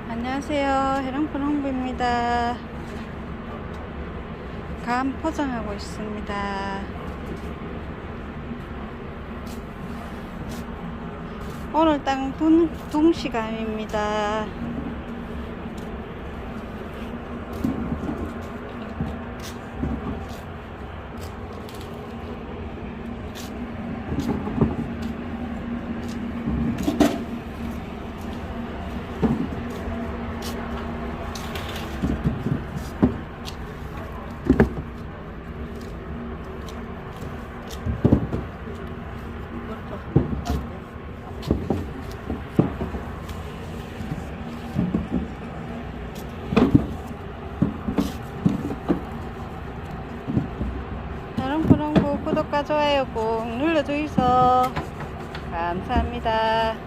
안녕하세요. 해랑푼 홍보입니다. 감 포장하고 있습니다. 오늘 딱 둥시감입니다. 해랑푼 홍보 구독과 좋아요 꼭 눌러주이소. 감사합니다.